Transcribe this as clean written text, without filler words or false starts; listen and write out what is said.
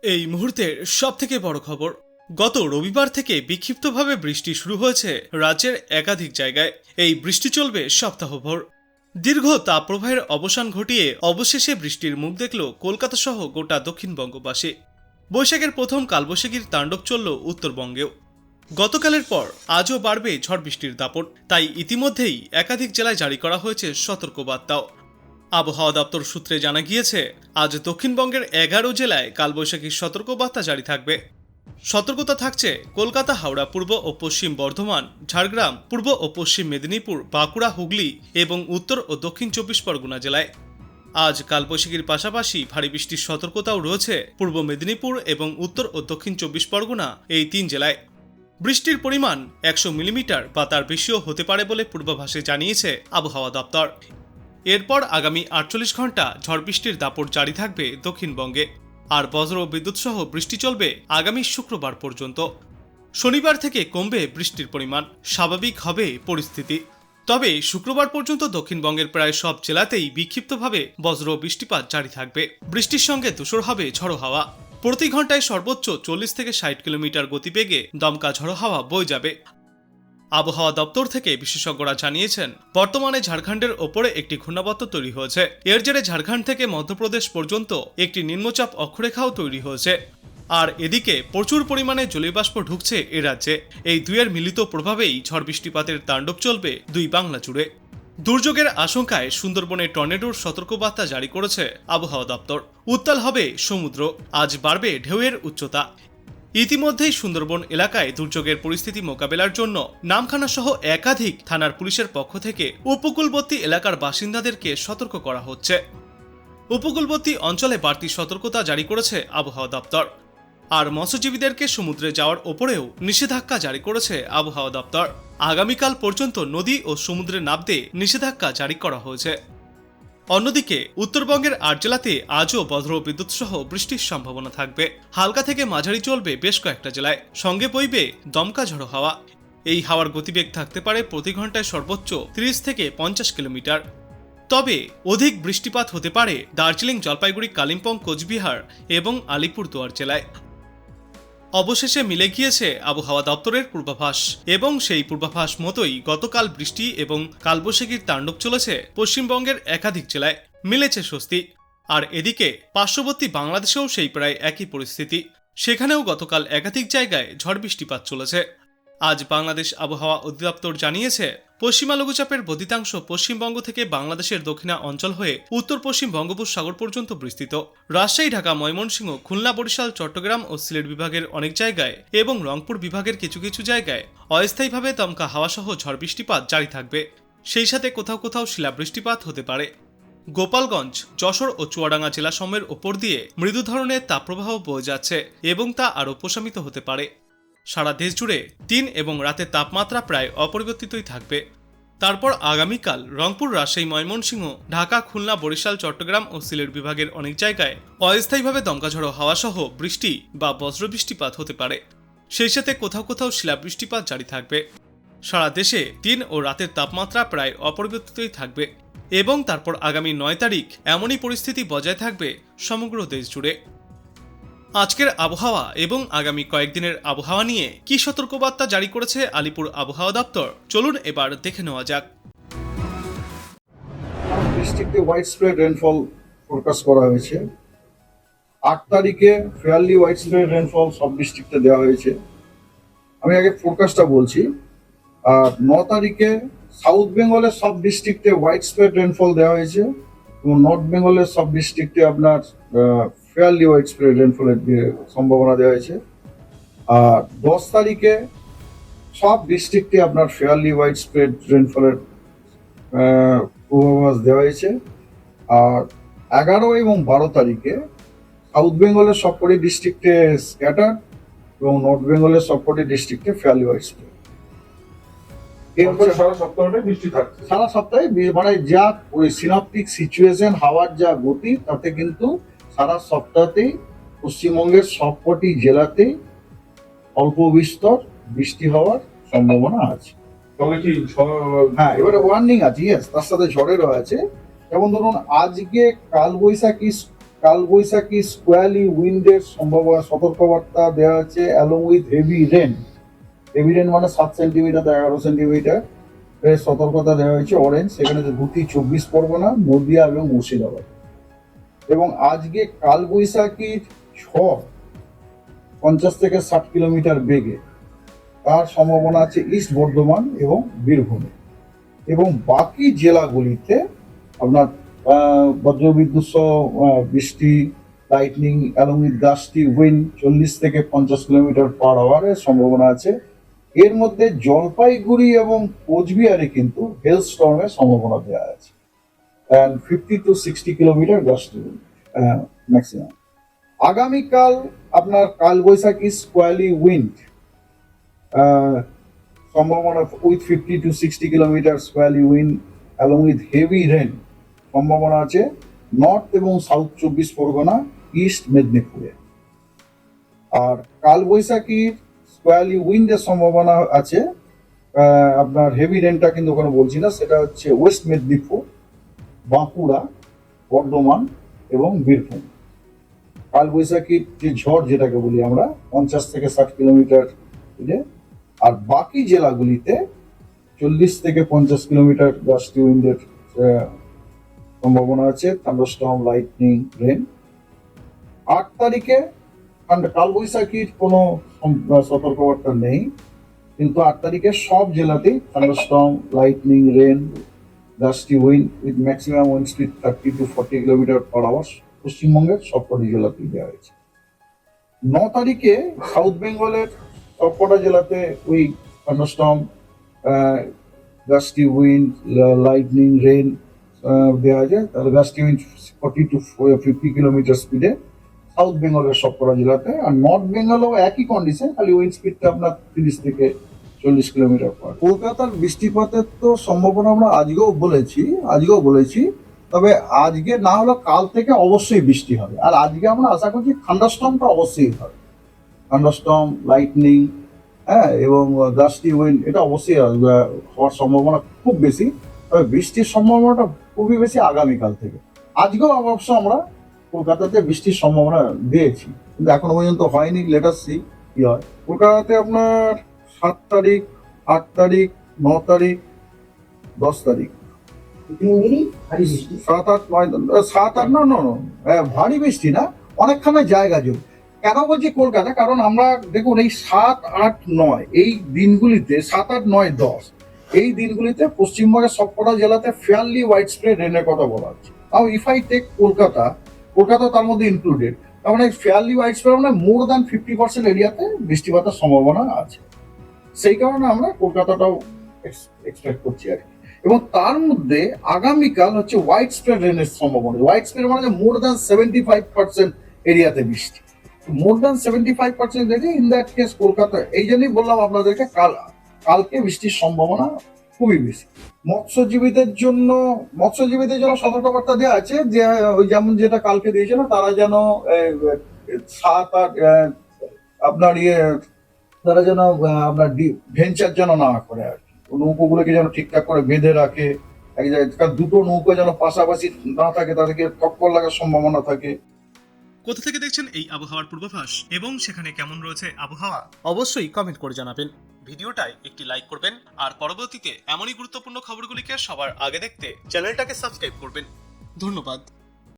এই মুহূর্তের সবথেকে বড় খবর, গত রবিবার থেকে বিক্ষিপ্তভাবে বৃষ্টি শুরু হয়েছে রাজ্যের একাধিক জায়গায়। এই বৃষ্টি চলবে সপ্তাহভর। দীর্ঘ তাপপ্রবাহের অবসান ঘটিয়ে অবশেষে বৃষ্টির মুখ দেখল কলকাতা সহ গোটা দক্ষিণবঙ্গবাসী। বৈশাখের প্রথম কালবৈশাখীর তাণ্ডব চলল উত্তরবঙ্গেও। গতকালের পর আজও বাড়বে ঝড় বৃষ্টির দাপট, তাই ইতিমধ্যেই একাধিক জেলায় জারি করা হয়েছে সতর্কবার্তাও। আবহাওয়া দপ্তর সূত্রে জানা গিয়েছে, আজ দক্ষিণবঙ্গের 11 জেলায় কালবৈশাখীর সতর্কবার্তা জারি থাকবে। সতর্কতা থাকছে কলকাতা, হাওড়া, পূর্ব ও পশ্চিম বর্ধমান, ঝাড়গ্রাম, পূর্ব ও পশ্চিম মেদিনীপুর, বাঁকুড়া, হুগলি এবং উত্তর ও দক্ষিণ 24 পরগনা জেলায়। আজ কালবৈশাখীর পাশাপাশি ভারী বৃষ্টির সতর্কতাও রয়েছে পূর্ব মেদিনীপুর এবং উত্তর ও দক্ষিণ 24 পরগনা এই 3 জেলায়। বৃষ্টির পরিমাণ 100 মিলিমিটার বা তার বেশিও হতে পারে বলে পূর্বাভাসে জানিয়েছে আবহাওয়া দপ্তর। এরপর আগামী 48 ঘন্টা ঝড় বৃষ্টির দাপট জারি থাকবে দক্ষিণবঙ্গে, আর বজ্র ও বিদ্যুৎ সহ বৃষ্টি চলবে আগামী শুক্রবার পর্যন্ত। শনিবার থেকে কমবে বৃষ্টির পরিমাণ, স্বাভাবিক হবে পরিস্থিতি। তবে শুক্রবার পর্যন্ত দক্ষিণবঙ্গের প্রায় সব জেলাতেই বিক্ষিপ্তভাবে বজ্র বৃষ্টিপাত জারি থাকবে। বৃষ্টির সঙ্গে ধূসর হবে ঝড়ো হাওয়া। প্রতি ঘন্টায় সর্বোচ্চ 40 থেকে 60 কিলোমিটার গতিবেগে দমকা ঝড়ো হাওয়া বয়ে যাবে। আবহাওয়া দপ্তর থেকে বিশেষজ্ঞরা জানিয়েছেন, বর্তমানে ঝাড়খণ্ডের ওপরে একটি ঘূর্ণাবর্ত তৈরি হয়েছে। এর জেরে ঝাড়খণ্ড থেকে মধ্যপ্রদেশ পর্যন্ত একটি নিম্নচাপ অক্ষরেখাও তৈরি হয়েছে। আর এদিকে প্রচুর পরিমাণে জলীয়বাষ্প ঢুকছে এ রাজ্যে। এই দুইয়ের মিলিত প্রভাবেই ঝড় বৃষ্টিপাতের তাণ্ডব চলবে দুই বাংলা জুড়ে। দুর্যোগের আশঙ্কায় সুন্দরবনে টর্নেডোর সতর্কবার্তা জারি করেছে আবহাওয়া দপ্তর। উত্তাল হবে সমুদ্র, আজ বাড়বে ঢেউয়ের উচ্চতা। ইতিমধ্যেই সুন্দরবন এলাকায় দুর্যোগের পরিস্থিতি মোকাবেলার জন্য নামখানা সহ একাধিক থানার পুলিশের পক্ষ থেকে উপকূলবর্তী এলাকার বাসিন্দাদেরকে সতর্ক করা হচ্ছে। উপকূলবর্তী অঞ্চলে বাড়তি সতর্কতা জারি করেছে আবহাওয়া দপ্তর। আর মৎস্যজীবীদেরকে সমুদ্রে যাওয়ার ওপরেও নিষেধাজ্ঞা জারি করেছে আবহাওয়া দপ্তর। আগামীকাল পর্যন্ত নদী ও সমুদ্রে নামতে নিষেধাজ্ঞা জারি করা হয়েছে। অন্যদিকে উত্তরবঙ্গের 8 জেলাতে আজও বজ্র বিদ্যুৎ সহ বৃষ্টির সম্ভাবনা থাকবে। হালকা থেকে মাঝারি চলবে বেশ কয়েকটা জেলায়, সঙ্গে বইবে দমকা ঝড়ো হাওয়া। এই হাওয়ার গতিবেগ থাকতে পারে প্রতি ঘন্টায় সর্বোচ্চ 30 থেকে 50 কিলোমিটার। তবে অধিক বৃষ্টিপাত হতে পারে দার্জিলিং, জলপাইগুড়ি, কালিম্পং, কোচবিহার এবং আলিপুরদুয়ার জেলায়। অবশেষে মিলে গিয়েছে আবহাওয়া দপ্তরের পূর্বাভাস, এবং সেই পূর্বাভাস মতোই গতকাল বৃষ্টি এবং কালবৈশাখীর তাণ্ডব চলেছে পশ্চিমবঙ্গের একাধিক জেলায়। মিলেছে স্বস্তি। আর এদিকে পার্শ্ববর্তী বাংলাদেশেও সেই প্রায় একই পরিস্থিতি। সেখানেও গতকাল একাধিক জায়গায় ঝড় বৃষ্টিপাত চলেছে। আজ বাংলাদেশ আবহাওয়া অধিদপ্তর জানিয়েছে, পশ্চিমা লঘুচাপের বর্ধিতাংশ পশ্চিমবঙ্গ থেকে বাংলাদেশের দক্ষিণা অঞ্চল হয়ে উত্তর পশ্চিম বঙ্গোপসাগর পর্যন্ত বিস্তৃত। রাজশাহী, ঢাকা, ময়মনসিংহ, খুলনা, বরিশাল, চট্টগ্রাম ও সিলেট বিভাগের অনেক জায়গায় এবং রংপুর বিভাগের কিছু কিছু জায়গায় অস্থায়ীভাবে দমকা হাওয়া সহ ঝড় বৃষ্টিপাত জারি থাকবে। সেই সাথে কোথাও কোথাও শিলাবৃষ্টিপাত হতে পারে। গোপালগঞ্জ, যশোর ও চুয়াডাঙ্গা জেলাসমূহের ওপর দিয়ে মৃদু ধরনের তাপপ্রবাহ বয়ে যাচ্ছে এবং তা আরও প্রশমিত হতে পারে। সারা দেশ জুড়ে দিন এবং রাতের তাপমাত্রা প্রায় অপরিবর্তিতই থাকবে। তারপর আগামীকাল রংপুর, রাজশাহী, ময়মনসিংহ, ঢাকা, খুলনা, বরিশাল, চট্টগ্রাম ও সিলেট বিভাগের অনেক জায়গায় অস্থায়ীভাবে দমকা ঝড়ো হাওয়া সহ বৃষ্টি বা বজ্রবৃষ্টিপাত হতে পারে। সেই সাথে কোথাও কোথাও শিলাবৃষ্টিপাত জারি থাকবে। সারা দেশে দিন ও রাতের তাপমাত্রা প্রায় অপরিবর্তিতই থাকবে এবং তারপর আগামী 9 তারিখ এমনই পরিস্থিতি বজায় থাকবে সমগ্র দেশ জুড়ে। আজকের আবহাওয়া এবং আগামী কয়েকদিনের আবহাওয়া নিয়ে কি সতর্কবার্তা জারি করেছে আলিপুর আবহাওয়া দপ্তর, চলুন এবার দেখে নেওয়া যাক। ডিস্ট্রিক্টে ওয়াইড স্প্রেড রেনফল ফোরকাস্ট করা হয়েছে। 8 তারিখে ফেয়ারলি ওয়াইড স্প্রেড রেনফল সব ডিস্ট্রিক্টে দেওয়া হয়েছে। আমি আগে ফোরকাস্টটা বলছি। আর 9 তারিখে সাউথ বেঙ্গলের সব ডিস্ট্রিক্টে ওয়াইড স্প্রেড রেনফল দেওয়া হয়েছে এবং নর্থ বেঙ্গলের সব ডিস্ট্রিক্টে আপনার ফেয়ারলি ওয়াইড স্প্রেড রেনফলের সম্ভাবনা দেওয়া হয়েছে। আর 10 তারিখে সব ডিস্ট্রিক্টে আপনার ফেয়ারলি ওয়াইড স্প্রেড রেনফলের পূর্বাভাস দেওয়া হয়েছে। আর 11 এবং 12 তারিখে সাউথ বেঙ্গলের সবকটি ডিস্ট্রিক্টে স্ক্যাটার এবং নর্থ বেঙ্গলের সবকটি ডিস্ট্রিক্টে ফেয়ারলি ওয়াইড স্প্রেড। সারা সপ্তাহটাই বৃষ্টি থাকছে। সারা সপ্তাহে মানে যা ওই সিনাপটিক সিচুয়েশন, হাওয়ার যা গতি, তাতে কিন্তু সারা সপ্তাহতেই পশ্চিমবঙ্গের সবকটি জেলাতেই অল্প বিস্তর বৃষ্টি হওয়ার সম্ভাবনা আছে। তবে কি হ্যাঁ, এবারে ওয়ার্নিং আছে, ইয়েস, তার সাথে ঝড়েরও আছে। যেমন ধরুন আজকে কালবৈশাখী কালবৈশাখী স্কোয়ালি উইন্ডের সম্ভাবনা সতর্কবার্তা দেওয়া আছে along with heavy rain. Heavy rain মানে 7 সেন্টিমিটার থেকে 11 সেন্টিমিটার এর সতর্কতা দেওয়া হয়েছে অরেঞ্জ। সেখানে ধুতি 24 পরগনা, নদিয়া এবং মুর্শিদাবাদ। এবং আজকে কালবৈশাখীর ঝড় 50 থেকে 60 কিলোমিটার বেগে তার সম্ভাবনা আছে ইস্ট বর্ধমান এবং বীরভূমে। এবং বাকি জেলাগুলিতে আপনার বজ্রবিদ্যুৎ সহ বৃষ্টি, lightning along with gusty wind 40 থেকে 50 কিলোমিটার পার আওয়ারের সম্ভাবনা আছে। এর মধ্যে জলপাইগুড়ি এবং কোচবিহারে কিন্তু হেল স্টর্মের সম্ভাবনা দেওয়া আছে, 50 to 60 kilometre gusty wind maximum. আগামীকাল আপনার কালবৈশাখী স্কোয়ালি উইন্ড সম্ভাবনা with 50 to 60 kilometre squally wind along with heavy rain সম্ভাবনা আছে নর্থ এবং সাউথ 24 পরগনা, ইস্ট মেদিনীপুরে। আর কালবৈশাখীর স্কোয়ালি উইন্ডের সম্ভাবনা আছে আপনার হেভি রেনটা কিন্তু ওখানে বলছি না, সেটা হচ্ছে ওয়েস্ট মেদিনীপুর, বাঁকুড়া, বর্ধমান এবং বীরভূম। কালবৈশাখীর যে ঝড় যেটাকে বলি আমরা 50 থেকে 60 কিলোমিটার। আর বাকি জেলাগুলিতে 40 থেকে 50 কিলোমিটার গাস্টি উইন্ডের সম্ভাবনা আছে, থান্ডারস্টর্ম, লাইটনিং, রেন। 8 তারিখে কালবৈশাখীর কোনো সতর্কবার্তা নেই, কিন্তু 8 তারিখে সব জেলাতেই thunderstorm, lightning, rain, gusty wind with maximum wind speed 30 to 40 kilometre per hour পশ্চিমবঙ্গের সবকটি জেলাতেই দেওয়া হয়েছে। 9 তারিখে সাউথ বেঙ্গলের সবকটা জেলাতে ওই thunderstorm, gusty wind, lightning, rain দেওয়া যায়। তাহলে গাস্টি উইন্ড 40 to 50 কিলোমিটার স্পিডে সাউথ বেঙ্গলের সবকটা জেলাতে। আর নর্থ বেঙ্গলেও একই কন্ডিশন, খালি উইন্ড স্পিডটা আপনার 30 থেকে 40 কিলোমিটার পার। কলকাতার বৃষ্টিপাতের তো সম্ভাবনা আমরা আজকেও বলেছি, তবে আজকে না হলে কাল থেকে অবশ্যই বৃষ্টি হবে। আর আজকে আমরা আশা করছি থান্ডারস্টর্মটা অবশ্যই হবে, থান্ডারস্টর্ম, লাইটনিং, হ্যাঁ, এবং গাস্টি উইন্ড এটা অবশ্যই হওয়ার সম্ভাবনা খুব বেশি। তবে বৃষ্টির সম্ভাবনাটা খুবই বেশি আগামীকাল থেকে। আজকেও অবশ্য আমরা কলকাতাতে বৃষ্টির সম্ভাবনা দিয়েছি, কিন্তু এখনো পর্যন্ত হয়নি। লেট আস সি কি হয়। কলকাতাতে আপনার 7 তারিখ, 8 তারিখ, 9 তারিখ, 10 তারিখ, 7, 8, 9, 7, 8, ভারী বৃষ্টি না, অনেকখানি জায়গা জুড়ে। কেন বলছি কলকাতা, কারণ আমরা দেখুন এই 7, 8, 9 এই দিনগুলিতে, 7, 8, 9, 10 এই দিনগুলিতে পশ্চিমবঙ্গের সবকটা জেলাতে ফেয়ারলি ওয়াইড স্প্রেড রেনের কথা বলা হচ্ছে। Now if I take Kolkata তার মধ্যে ইনক্লুডেড, তার মানে ফেয়ারলি ওয়াইড স্প্রেড মানে মোর দ্যান 50% এরিয়াতে বৃষ্টিপাতের সম্ভাবনা আছে। সেই কারণে আমরা কলকাতাটাও এক্সপেক্ট করছি আর কি। এবং তার মধ্যে আগামীকাল হচ্ছে ওয়াইড স্প্রেড রেনের সম্ভাবনা। ওয়াইড স্প্রেড মানে মোর দ্যান 75% এরিয়াতে বৃষ্টি, more than 75% area. In that case Kolkata, এই জন্যই বললাম আপনাদেরকে কালকে বৃষ্টির সম্ভাবনা খুবই বেশি। মৎস্যজীবীদের জন্য সতর্কবার্তা দেওয়া আছে, যে ওই যেমন যেটা কালকে দিয়েছিল, তারা যেন 7, 8 আপনার তারা যেন আপনার ভেঞ্চার যেন না করে আর কি। নৌকোগুলোকে যেন ঠিকঠাক করে বেঁধে রাখে এক জায়গায়। দুটো নৌকো যেন পাশাপাশি না থাকে, তাদেরকে টক্কর লাগার সম্ভাবনা থাকে। কোথা থেকে দেখছেন এই আবহাওয়ার পূর্বাভাস এবং সেখানে কেমন রয়েছে আবহাওয়া অবশ্যই কমেন্ট করে জানাবেন। ভিডিওটায় একটি লাইক করবেন আর পরবর্তীতে এমনই গুরুত্বপূর্ণ খবরগুলিকে সবার আগে দেখতে চ্যানেলটাকে সাবস্ক্রাইব করবেন। ধন্যবাদ।